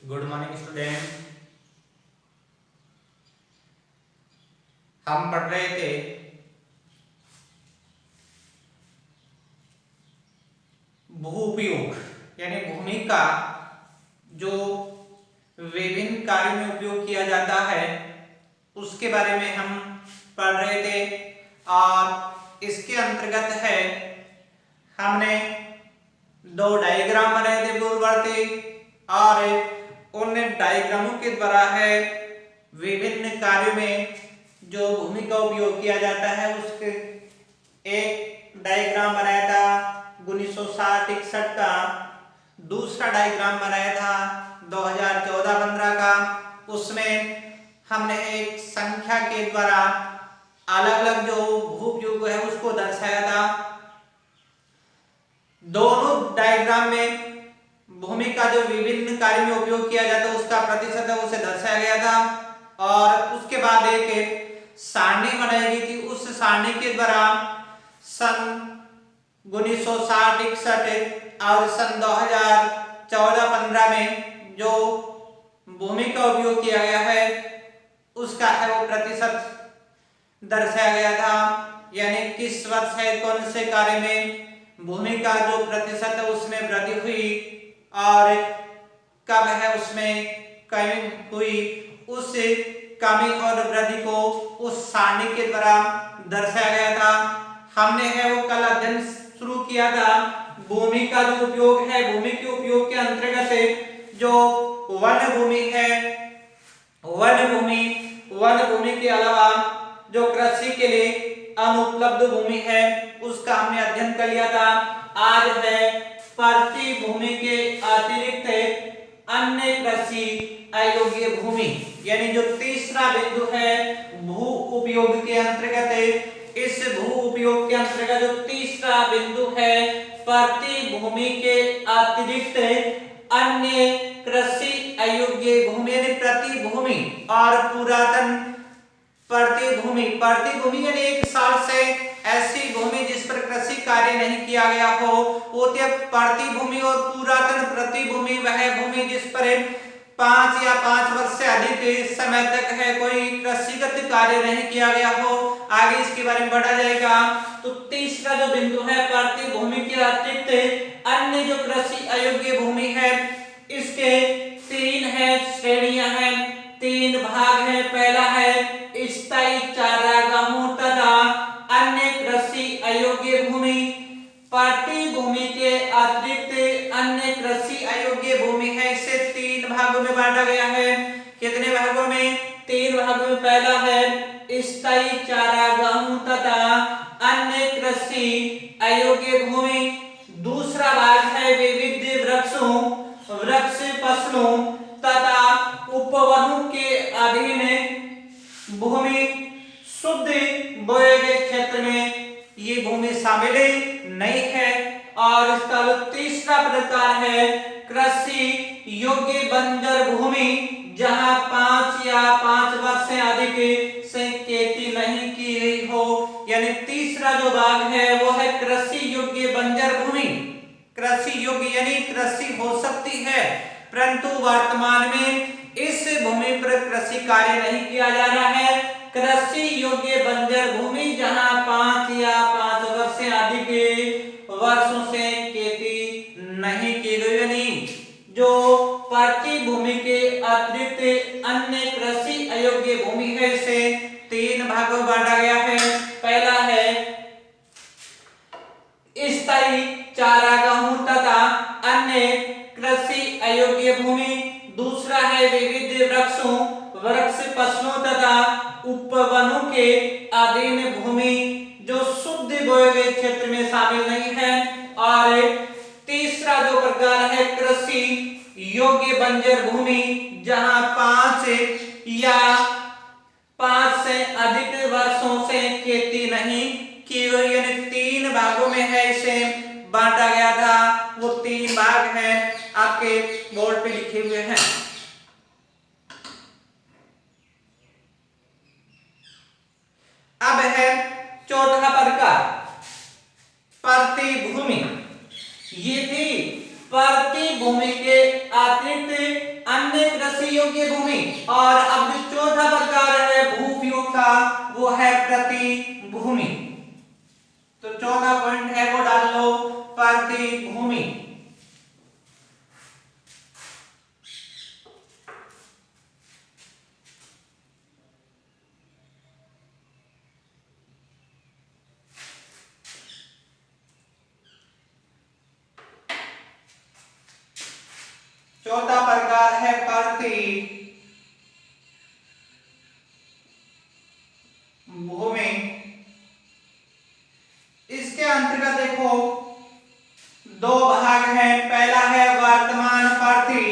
Good morning student. हम पढ़ रहे थे भू उपयोग यानी भूमि का जो विभिन्न कार्यों में उपयोग किया जाता है उसके बारे में हम पढ़ रहे थे। और इसके अंतर्गत है हमने दो डायग्राम बनाए थे पूर्ववर्ती, और उन डायग्रामों के द्वारा है विभिन्न कार्यों में जो भूमि का उपयोग किया जाता है उसके एक डायग्राम बनाया था 1960-61 का, दूसरा डायग्राम बनाया था 2014-15 का। उसमें हमने एक संख्या के द्वारा अलग अलग जो भू उपयोग है उसको दर्शाया था। दोनों डायग्राम में भूमि का जो विभिन्न कार्य में उपयोग किया जाता है उसका प्रतिशत है उसे दर्शाया गया था। और उसके बाद एक सारणी बनाई गई थी, उस सारणी के द्वारा सन 1960-61 और सन 2014-15 में जो भूमि का उपयोग किया गया है उसका है वो प्रतिशत दर्शाया गया था। यानी किस वर्ष है कौन से कार्य में भूमि का जो प्रतिशत है उसमें वृद्धि हुई और कब है उसमें कमी हुई, उस कमी और वृद्धि को उस सारणी के द्वारा दर्शाया गया था। हमने है वो कल अध्ययन शुरू किया था भूमि का जो उपयोग है, भूमि के उपयोग के अंतर्गत जो वन भूमि है, वन भूमि के अलावा जो कृषि के लिए अनुपलब्ध भूमि है उसका हमने अध्ययन कर लिया था। आज है प्रति भूमि के अतिरिक्त अन्य कृषि अयोग्य भूमि, यानी जो तीसरा बिंदु है भू उपयोग के अंतर्गत। इस भू उपयोग के अंतर्गत जो तीसरा बिंदु है प्रति भूमि के अतिरिक्त अन्य कृषि अयोग्य भूमि, यानी प्रति भूमि और पुरातन प्रति भूमि यानी एक साल से ऐसी भूमि जिस पर कृषि कार्य नहीं किया गया हो वो प्रति भूमि, और पुरातन प्रति भूमि वह भूमि जिस पर 5 या 5 वर्ष से अधिक समय तक है कोई कृषिगत कार्य नहीं किया गया हो। आगे इसके बारे में बढ़ा जाएगा। तो तीसरा जो बिंदु है प्रति भूमि के अतिरिक्त अन्य जो कृषि अयोग्य भूमि है, इसके 3 है श्रेणियां हैं, 3 भाग है। पहला है स्थायी चारागाहों तथा अन्य कृषि अयोग्य भूमि। प्रति भूमि के अतिरिक्त अन्य कृषि अयोग्य भूमि है, इसे 3 भागों में बांटा गया है। कितने भागों में? 3 भागों में। पहला है स्थायी चारागाहों तथा अन्य कृषि अयोग्य भूमि। दूसरा भाग है विविध वृक्ष फसलों तथा उपवनों के अधीन भूमि। शुद्ध बोए गए क्षेत्र में ये भूमि शामिल नहीं है। और इसका तीसरा प्रकार है कृषि योग्य बंजर भूमि, जहां 5 या 5 वर्ष से अधिक से खेती नहीं की गई हो। यानी तीसरा जो भाग है वो है कृषि योग्य बंजर भूमि। कृषि योग्य यानी कृषि हो सकती है परंतु वर्तमान में इस भूमि पर कृषि कार्य नहीं किया जा रहा है। कृषि योग्य बंजर भूमि जहां 5 या 5 वर्ष से अधिक वर्षों से खेती नहीं की गई, यानी जो प्रति भूमि के अतिरिक्त अन्य कृषि अयोग्य भूमि है इसे 3 भागों में बांटा गया है। पहला है स्थायी चारागाहों तथा अन्य कृषि अयोग्य भूमि। दूसरा है विविध वृक्ष फसलों तथा उपवनों के अधीन भूमि, जो शुद्ध बोए गए क्षेत्र में शामिल नहीं है। और तीसरा जो प्रकार है कृषि योग्य बंजर भूमि, जहां 5 या 5 से अधिक वर्षों से खेती नहीं की गई, यानी 3 भागों में है इसे बांटा गया था। वो 3 भाग हैं आपके बोर्ड पे लिखे हुए हैं। अब है चौथा प्रकार प्रतिभूमि। ये थी प्रतिभूमि के अतिरिक्त अन्य कृषि योग्य भूमि। और अब जो चौथा प्रकार है भू-उपयोग का वो है प्रतिभूमि। तो चौथा पॉइंट है वो डाल लो प्रतिभूमि। चौथा प्रकार है प्रतिभूमि। इसके अंतर्गत देखो दो भाग हैं। पहला है वर्तमान प्रति,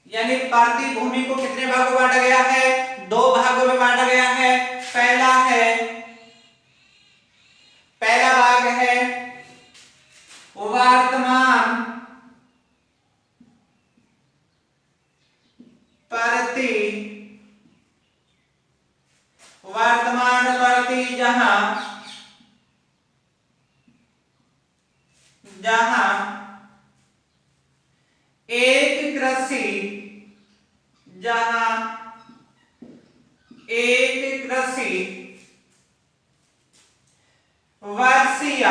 यानी प्रतिभूमि को कितने भागों में बांटा गया है? दो भागों में बांटा गया है। पहला भाग है वर्तमान प्रति, जहां एक कृषि वर्षीय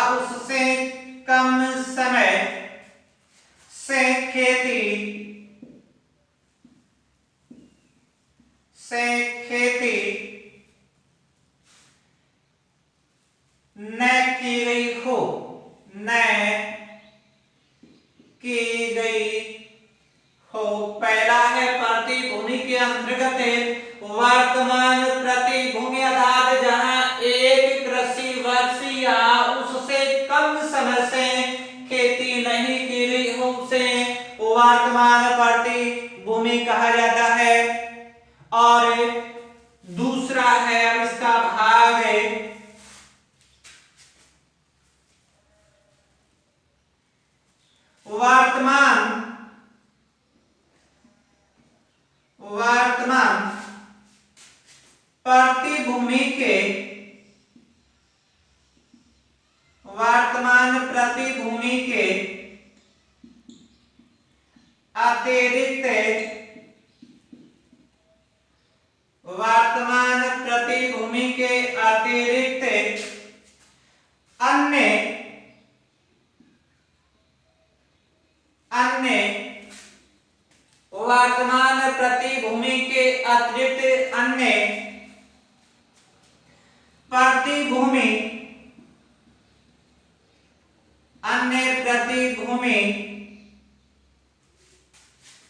उससे कम समय से खेती न की गई हो। पहला है प्रतिभूमि के अंतर्गत वर्तमान प्रतिभूमि अर्थात जहां एक कृषि वर्ष या उससे कम समय से खेती नहीं की गई हो उसे वर्तमान प्रतिभूमि कहा जाता है। और दूसरा है, अब इसका भाग है वर्तमान प्रतिभूमि के अतिरिक्त अन्य वर्तमान प्रतिभूमि के अतिरिक्त अन्य प्रतिभूमि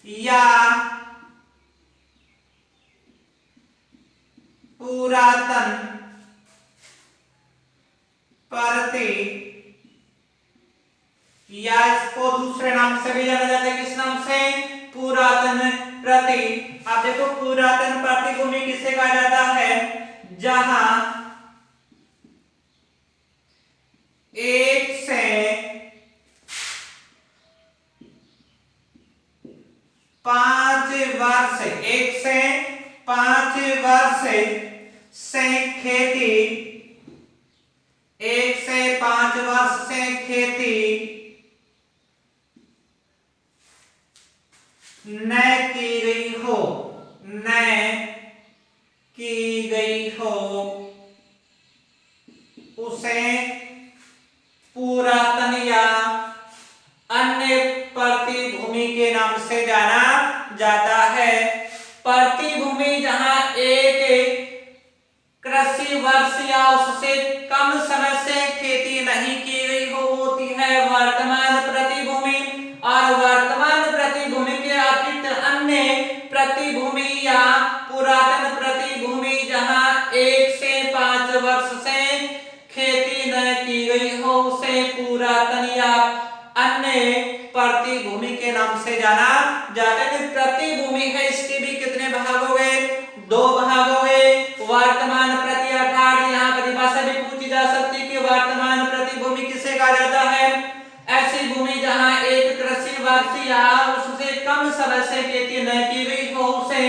या पुरातन प्रति, या इसको दूसरे नाम से भी जाना जाता है। किस नाम से? पुरातन प्रति। आप देखो पुरातन प्रतिभूमि किसे कहा जाता है? जहां एक से 5 वर्ष से खेती न की गई हो उसे पुरातन या अन्य प्रतिभूमि के नाम से जाना जाता है। प्रतिभूमि जहां एक कृषि वर्ष या उससे कम समय से खेती नहीं की गई हो होती है वर्तमान प्रतिभूमि। और वर्तमान प्रतिभूमि के अतिरिक्त अन्य प्रतिभूमि या पुरातन प्रतिभूमि जहां 1 से 5 वर्ष से खेती न की गई हो उसे पुरातन या अन्य प्रतिभूमि के नाम से जाना जाता है। प्रतिभूमि है इसके भी कितने भाग हो गए? 2 भाग हो गए। वर्तमान प्रति अर्थात यहाँ परिभाषा भी पूछी जा सकती है कि वर्तमान प्रतिभूमि किसे कहा जाता है? ऐसी भूमि जहां या उससे कम समय से खेती न की गई हो उसे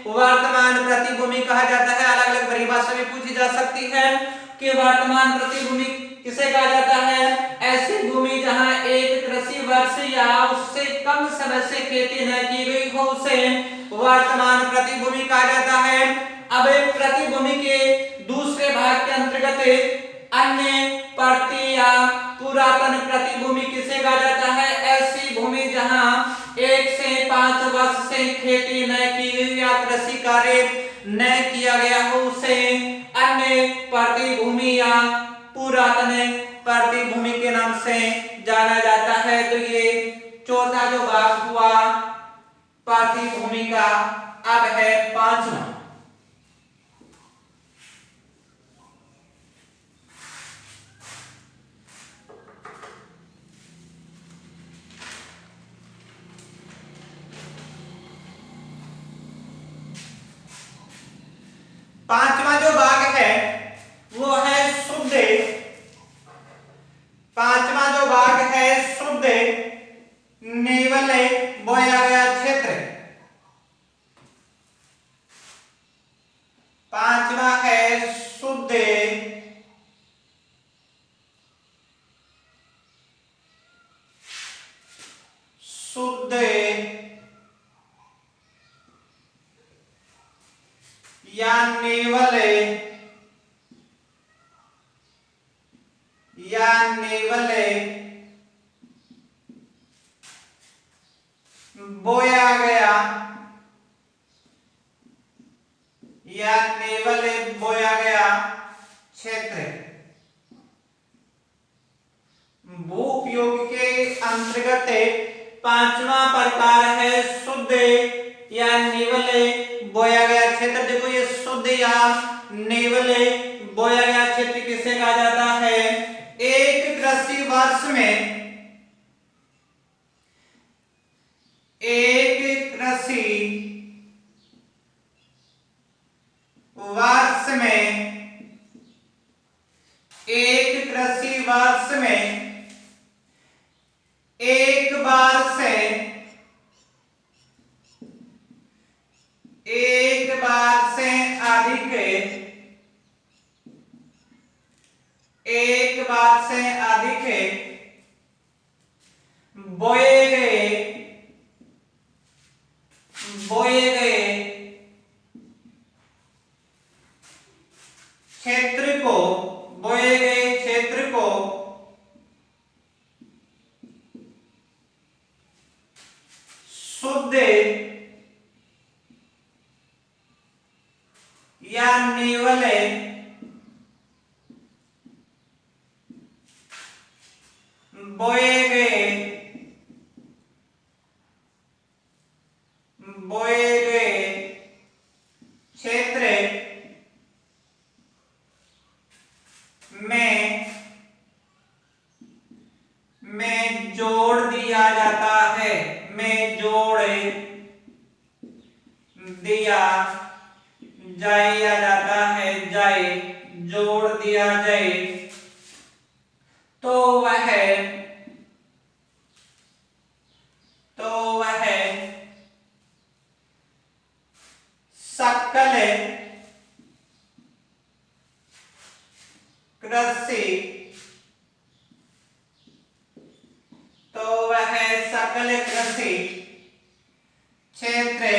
वर्तमान प्रतिभूमि कहा जाता है। अलग अलग परिभाषा भी पूछी जा सकती है कि वर्तमान प्रतिभूमि किसे कहा जाता है? ऐसी भूमि जहां एक कृषि वर्ष या उससे कम समय से खेती न की गई हो उसे वर्तमान प्रतिभूमि कहा जाता है। अब प्रतिभूमि के दूसरे भाग के अंतर्गत अन्य प्रति या पुरातन प्रतिभूमि किसे कहा जाता है? ऐसी भूमि जहां 1 से 5 वर्ष से खेती न की गई या कृषि कार्य न किया गया हो उसे अन्य प्रतिभूमि या पुरातन प्रतिभूमि के नाम से जाना जाता है। तो ये चौथा जो भाग हुआ प्रतिभूमि का। अब है पांचवा। पांचवा जो भाग है वो है शुद्ध। पांचवा जो भाग है शुद्ध नेवल बोया गया क्षेत्र। पांचवा है शुद्ध शुद्ध या नेवल बोया गया या नेवल बोया गया क्षेत्र। भू उपयोग के अंतर्गत पांचवा प्रकार है शुद्ध या नेवल बोया गया क्षेत्र। देखो ये शुद्ध या नेवल बोया गया क्षेत्र किसे कहा जाता है? एक कृषि वर्ष में एक बार से अधिक बोए गए क्षेत्र को शुद्ध या नेवल बोए गए क्षेत्र में जोड़ दिया जाता है। जोड़ दिया जाए तो वह सकल कृषि क्षेत्र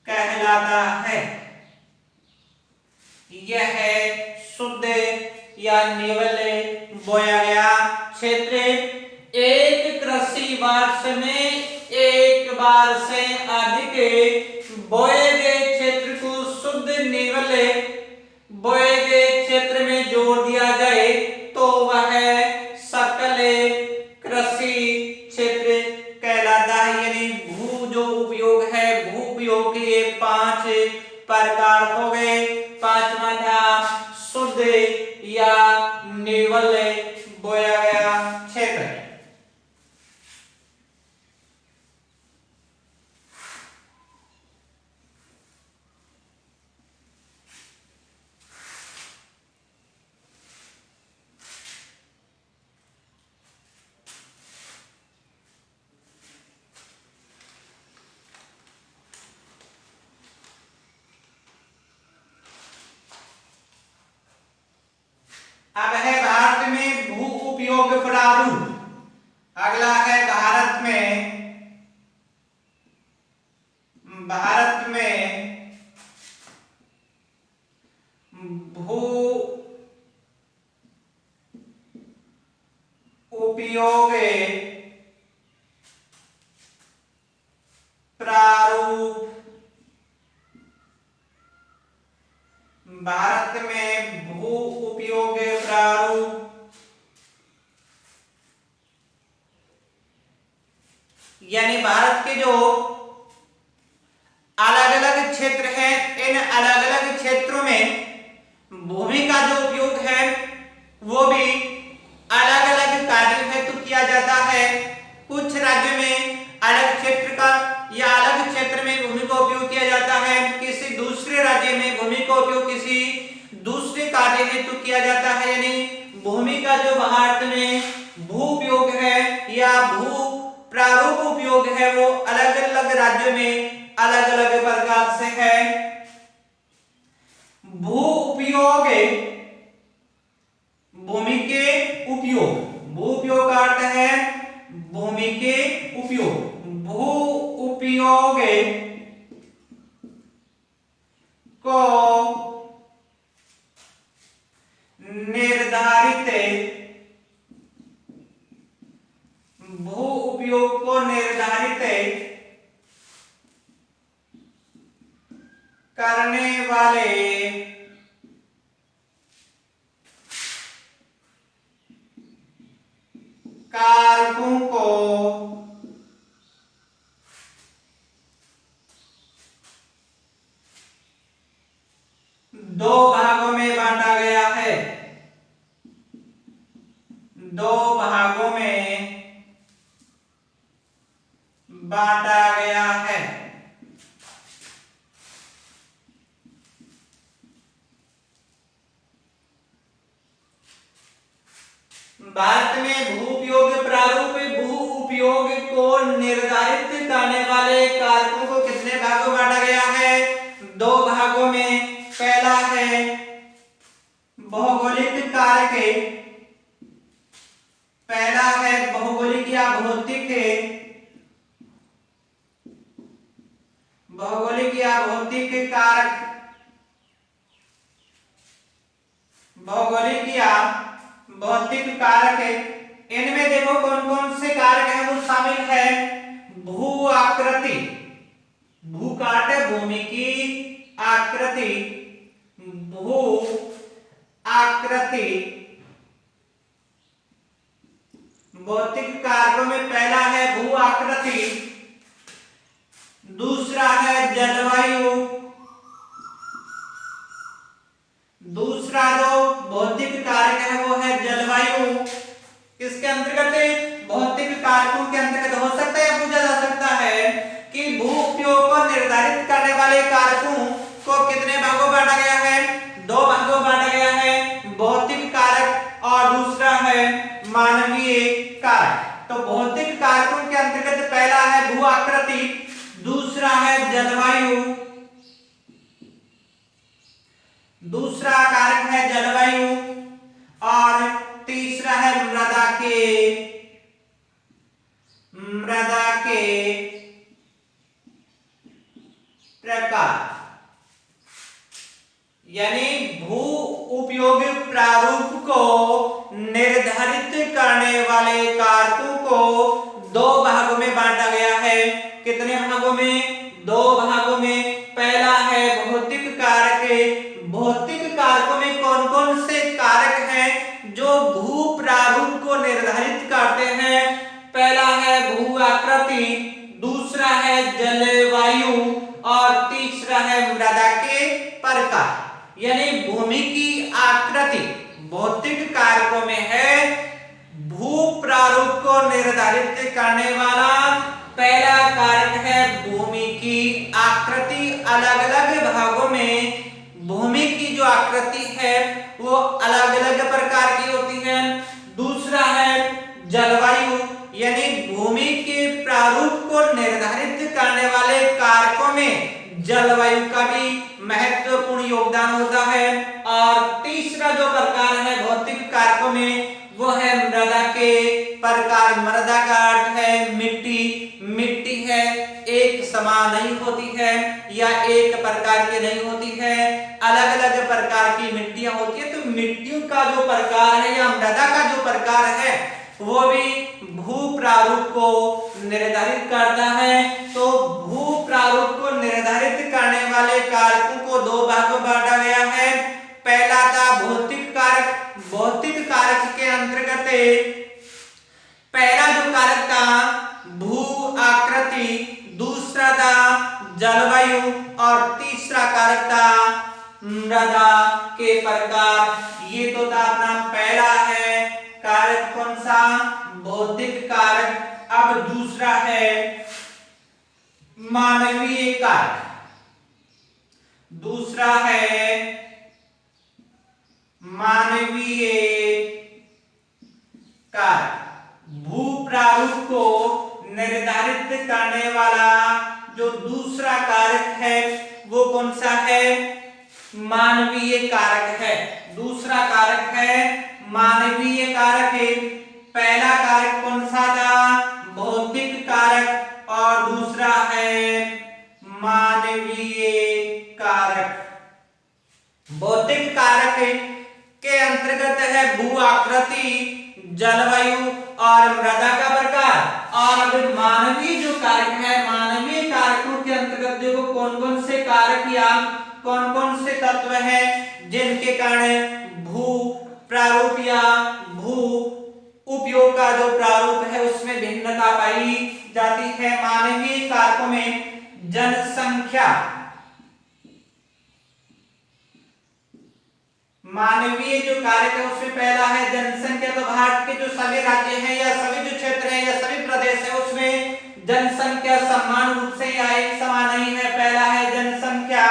कहलाता है। यह शुद्ध या नेवल बोया गया क्षेत्र एक कृषि वर्ष में एक बार से अधिक बोए गए क्षेत्र को शुद्ध नेवल बोए गए क्षेत्र में जोड़ दिया जाए तो वह सकल कृषि क्षेत्र कहलाता है। यानी भू जो उपयोग है, भू उपयोग के ये 5 प्रकार हो गए। पांचवा था शुद्ध या नेवल बोया गया क्षेत्र। भारत में भू उपयोग प्रारूप, भारत में भू उपयोग प्रारूप यानी भारत के जो अलग अलग क्षेत्र हैं, इन अलग अलग क्षेत्रों में भूमि का जो उपयोग है वो भी अलग अलग कार्यों हेतु किया जाता है। कुछ राज्यों में अलग क्षेत्र का या अलग क्षेत्र में भूमि का उपयोग किया जाता है, किसी दूसरे राज्य में भूमि का उपयोग किसी दूसरे कार्य हेतु किया जाता है। यानी भूमि का जो भारत में भू उपयोग है या भू प्रारूप उपयोग है वो अलग अलग राज्यों में अलग अलग प्रकार से है। भू उपयोग भूमि के उपयोग, भू उपयोग का अर्थ है भूमि के उपयोग। भू उपयोग को निर्धारित, भू उपयोग को निर्धारित करने वाले कारकों को दो भागों में बांटा गया है, दो भागों में बांटा गया है। भारत में भू उपयोग प्रारूप भू उपयोग को निर्धारित करने वाले कारकों को कितने भागों में बांटा गया है? दो भागों में। पहला है भौगोलिक कारक, पहला है भौगोलिक या भौतिक, भौगोलिक या भौतिक कारक, भौगोलिक या भौतिक कारक है। इनमें देखो कौन कौन से कारक हैं वो शामिल है। भू आकृति, भू का अर्थ है भूमि की आकृति, भू आकृति भौतिक कारकों में पहला है भू आकृति, दूसरा है जलवायु, दूसरा जो भौतिक कारक है वो है जलवायु। इसके अंतर्गत भौतिक कारकों के अंतर्गत हो सकता है, पूछा जा सकता है कि भू उपयोग को निर्धारित करने वाले कारकों को कितने भागों बांटा गया है? दो भागों बांटा गया है, भौतिक कारक और दूसरा है मानवीय कारक। तो भौतिक कारकों के अंतर्गत पहला है भू आकृति, दूसरा है जलवायु, दूसरा कारक है जलवायु और तीसरा है मृदा के प्रकार। यानी भू उपयोग प्रारूप को निर्धारित करने वाले कारकों को दो भागों में बांटा गया है। कितने भागों में? दो भागों में। पहला है भौतिक कारक। भौतिक कारकों में कौन कौन से कारक हैं जो भू प्रारूप को निर्धारित करते हैं? पहला है भू आकृति, दूसरा है जलवायु और तीसरा है मृदा के प्रकार। यानी भूमि की आकृति भौतिक कारकों में है। भू प्रारूप को निर्धारित करने वाला पहला कारक है भूमि की आकृति। अलग अलग भागों में भूमि की जो आकृति है वो अलग अलग प्रकार की होती है। दूसरा है जलवायु, यानी भूमि के प्रारूप को निर्धारित करने वाले कारकों में जलवायु का भी महत्वपूर्ण योगदान होता है। और तीसरा जो प्रकार है भौतिक कारकों में वो है मृदा के प्रकार। मृदा का अर्थ है मिट्टी, मिट्टी है एक समान नहीं होती है या एक प्रकार की नहीं होती है, अलग अलग प्रकार की मिट्टियां होती है। तो मिट्टियों का जो प्रकार है या मृदा का जो प्रकार है वो भी भू प्रारूप को निर्धारित करता है। तो भू प्रारूप को निर्धारित करने वाले कारकों को दो भागों में बांटा गया है। पहला था भौतिक कारक। भौतिक कारक के अंतर्गत पहला जो कारक था भू आकृति, दूसरा था जलवायु और तीसरा कारक था मृदा के प्रकार। ये तो था अपना पहला है कारक, कौन सा? भौतिक कारक। अब दूसरा है मानवीय कारक। दूसरा है मानवीय कारक। भू प्रारूप को निर्धारित करने वाला जो दूसरा कारक है वो कौन सा है? मानवीय कारक है। दूसरा कारक है मानवीय कारक। पहला कारक कौन सा था? भौतिक कारक और दूसरा है मानवीय कारक। भौतिक कारक के अंतर्गत है भू आकृति, जलवायु और मृदा का प्रकार। और अब मानवीय जो कारक है, मानवीय कारकों के अंतर्गत देखो कौन कौन से कारक या कौन कौन से तत्व हैं जिनके कारण भू प्रारूप या भू उपयोग का जो प्रारूप है उसमें भिन्नता पाई जाती है। मानवीय कारकों में जनसंख्या, मानवीय जो कारक है उसमें पहला है जनसंख्या। तो भारत के जो सभी राज्य हैं या सभी जो क्षेत्र हैं या सभी प्रदेश है उसमें जनसंख्या समान रूप से या एक समान नहीं है। पहला है जनसंख्या,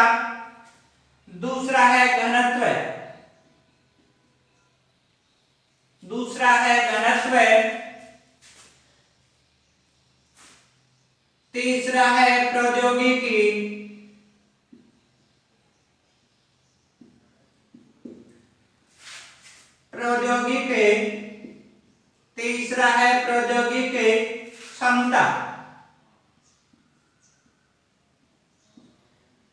दूसरा है घनत्व, दूसरा है घनत्व, तीसरा है प्रौद्योगिकी, प्रौद्योगिकी, तीसरा है प्रौद्योगिकी क्षमता,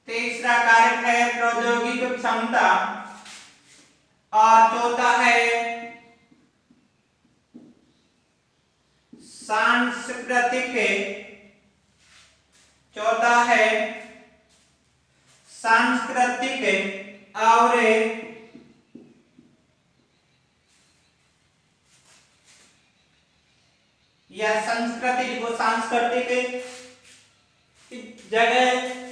तीसरा कारक है प्रौद्योगिकी क्षमता और चौथा है सांस्कृतिक, चौथा है सांस्कृतिक और या संस्कृति को सांस्कृतिक जगह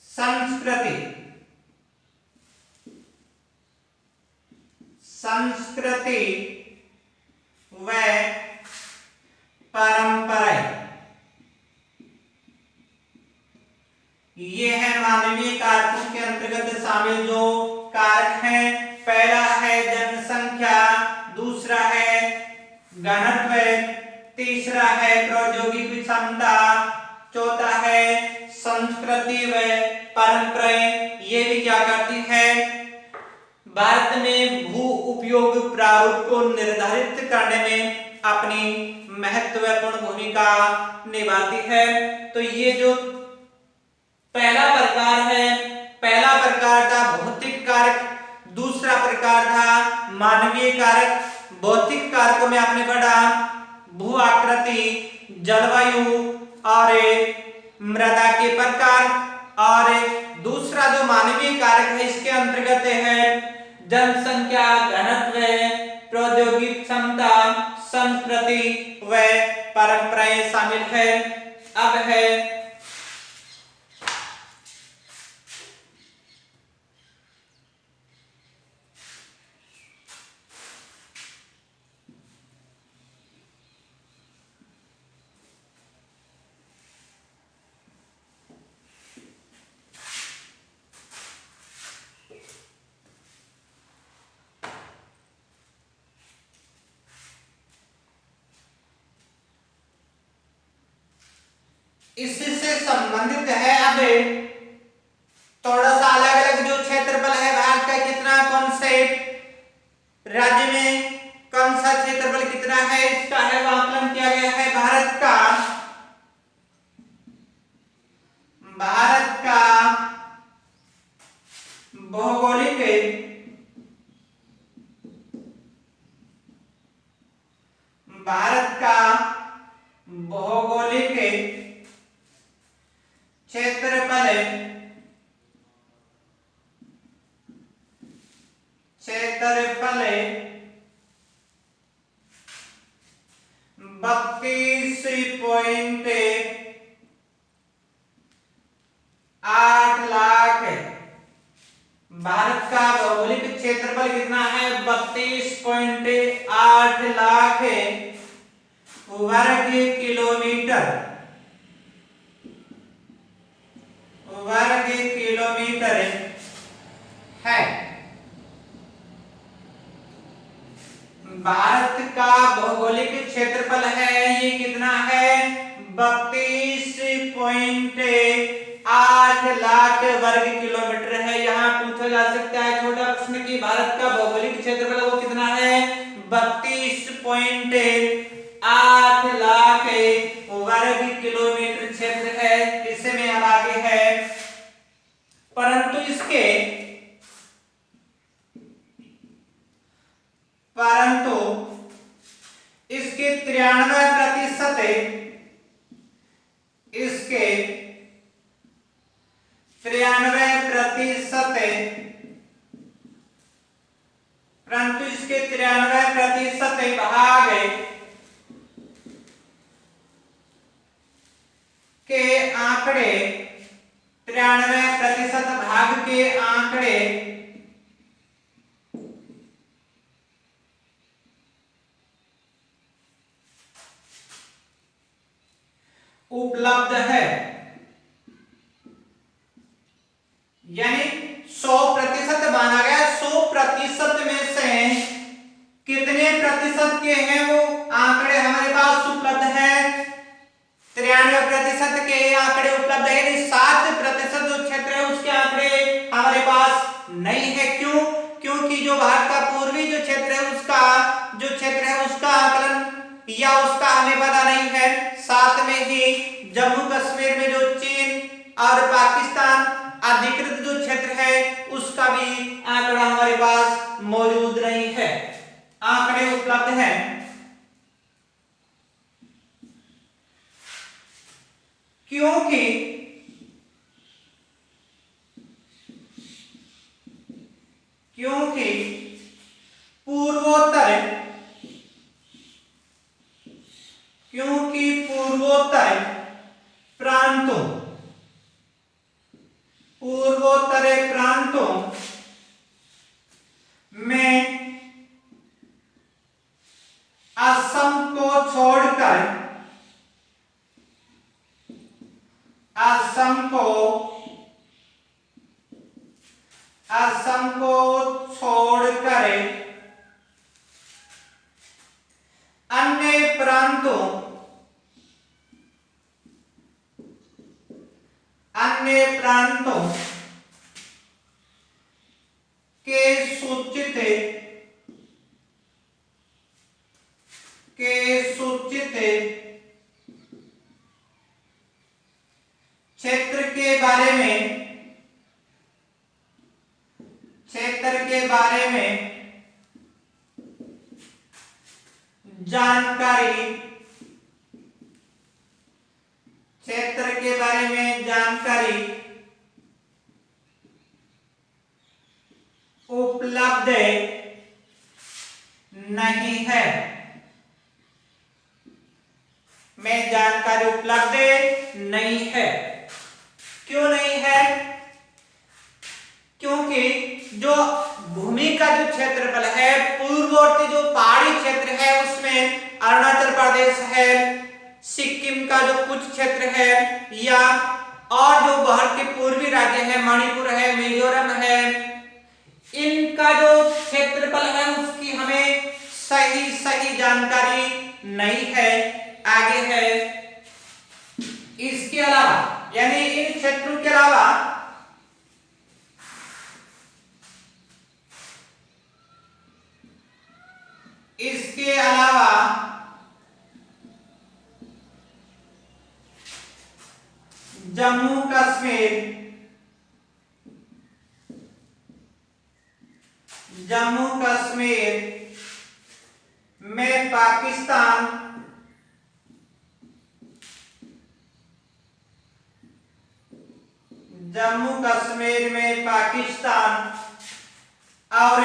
संस्कृति, संस्कृति व परंपराएं, ये है मानवीय कारकों के अंतर्गत शामिल जो कारक हैं। पहला है जनसंख्या, दूसरा है घनत्व, तीसरा है प्रौद्योगिकी क्षमता, चौथा है संस्कृति व परंपराएं। ये भी क्या करती है? भारत में भू उपयोग प्रारूप को निर्धारित करने में अपनी महत्वपूर्ण भूमिका निभाती है। तो ये जो पहला प्रकार है, पहला प्रकार था भौतिक कारक, दूसरा प्रकार था मानवीय कारक। भौतिक कारकों में आपने पढ़ा भू आकृति, जलवायु और मृदा के प्रकार, और दूसरा जो मानवीय कारक है इसके अंतर्गत है जनसंख्या, घनत्व, प्रौद्योगिक क्षमता, संस्कृति व परंपराएं शामिल है। अब है इससे संबंधित है। अब थोड़ा सा अलग अलग जो क्षेत्रफल है भारत का, कितना, कौन से राज्य में कौन सा क्षेत्रफल कितना है इसका है वो आकलन किया गया है। भारत का भौगोलिक क्षेत्रफल 32.8 लाख है। भारत का भौगोलिक क्षेत्रफल कितना है 32.8 लाख वर्ग किलोमीटर है। भारत का भौगोलिक क्षेत्रफल है ये कितना है 32.8 लाख वर्ग किलोमीटर है। यहाँ पूछा जा सकता है छोटा प्रश्न कि भारत का भौगोलिक क्षेत्रफल वो कितना है 32.8 लाख वर्ग किलोमीटर क्षेत्र है। इससे में अब आगे है परंतु इसके 93% भाग के आंकड़े 93% भाग के आंकड़े उपलब्ध है। यानी 100% माना गया। 100% में से कितने प्रतिशत के हैं वो आंकड़े हमारे पास उपलब्ध है 93% के आंकड़े उपलब्ध है। यानी 7% जो क्षेत्र है उसके आंकड़े हमारे पास नहीं है। क्यों? क्योंकि जो भारत का पूर्वी जो क्षेत्र है उसका आकलन या उसका हमें पता नहीं है। साथ में ही जम्मू कश्मीर में जो चीन और पाकिस्तान अधिकृत जो क्षेत्र है उसका भी आंकड़ा हमारे पास मौजूद नहीं है। आंकड़े उपलब्ध हैं क्योंकि पूर्वोत्तर प्रांतों में असम को छोड़कर अन्य प्रांतों के सूचित क्षेत्र के बारे में जानकारी उपलब्ध नहीं है। नहीं है। क्यों नहीं है? क्योंकि जो भूमि का जो क्षेत्रफल है पूर्ववर्ती जो पहाड़ी क्षेत्र है उसमें अरुणाचल प्रदेश है, सिक्किम का जो कुछ क्षेत्र है या और जो भारत के पूर्वी राज्य है मणिपुर है, मिजोरम है, इनका जो क्षेत्रफल है उसकी हमें सही जानकारी नहीं है। आगे है इसके अलावा यानी इन क्षेत्रों के अलावा इसके अलावा जम्मू कश्मीर, जम्मू कश्मीर में पाकिस्तान, जम्मू कश्मीर में पाकिस्तान और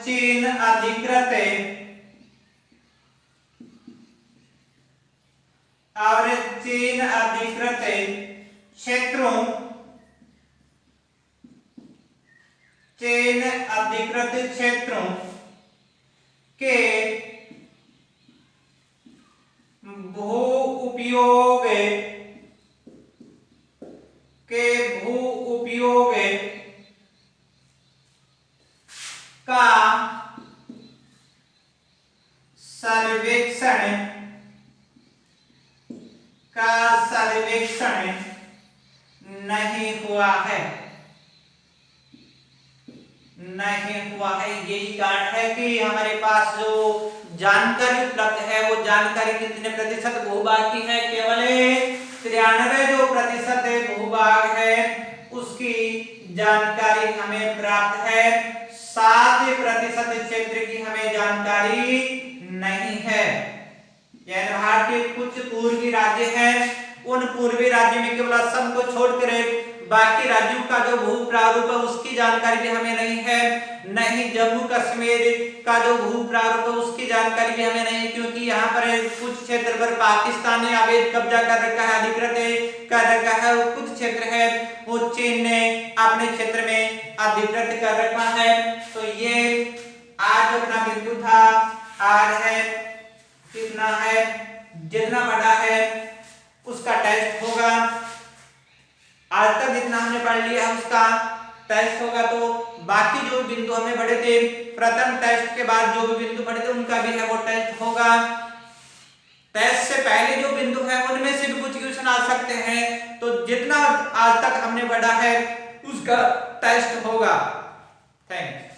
चीन अधिकृत क्षेत्रों, चीन अधिकृत क्षेत्रों के भू उपयोग का सर्वेक्षण नहीं हुआ है। यही कारण है कि हमारे पास जो जानकारी उपलब्ध है वो जानकारी कितने प्रतिशत भूभाग की है, केवल 93% भूभाग है उसकी जानकारी हमें प्राप्त है। 7% क्षेत्र की हमें जानकारी नहीं है। यानी भारत के कुछ पूर्वी राज्य हैं, उन पूर्वी राज्यों में केवल असम को छोड़कर बाकी राज्यों का जो भू प्रारूप है उसकी जानकारी भी हमें नहीं है। नहीं जम्मू कश्मीर का जो भू प्रारूप है उसकी जानकारी भी हमें नहीं, क्योंकि यहाँ पर कुछ क्षेत्र पर पाकिस्तान ने अवैध कब्जा कर रखा है, अधिकृत कर रखा है, और कुछ क्षेत्र है वो चीन ने अपने क्षेत्र में अधिकृत कर रखा है। तो ये आज अपना बिंदु था। आज है कितना है, जितना बड़ा है उसका टेस्ट होगा। आज तक जितना हमने पढ़ लिया है उसका टेस्ट होगा, तो बाकी जो बिंदु हमें पढ़े थे प्रथम टेस्ट के बाद जो भी बिंदु पढ़े थे उनका भी है वो टेस्ट होगा। टेस्ट से पहले जो बिंदु है उनमें से भी कुछ क्वेश्चन आ सकते हैं, तो जितना आज तक हमने पढ़ा है उसका टेस्ट होगा। Thank you.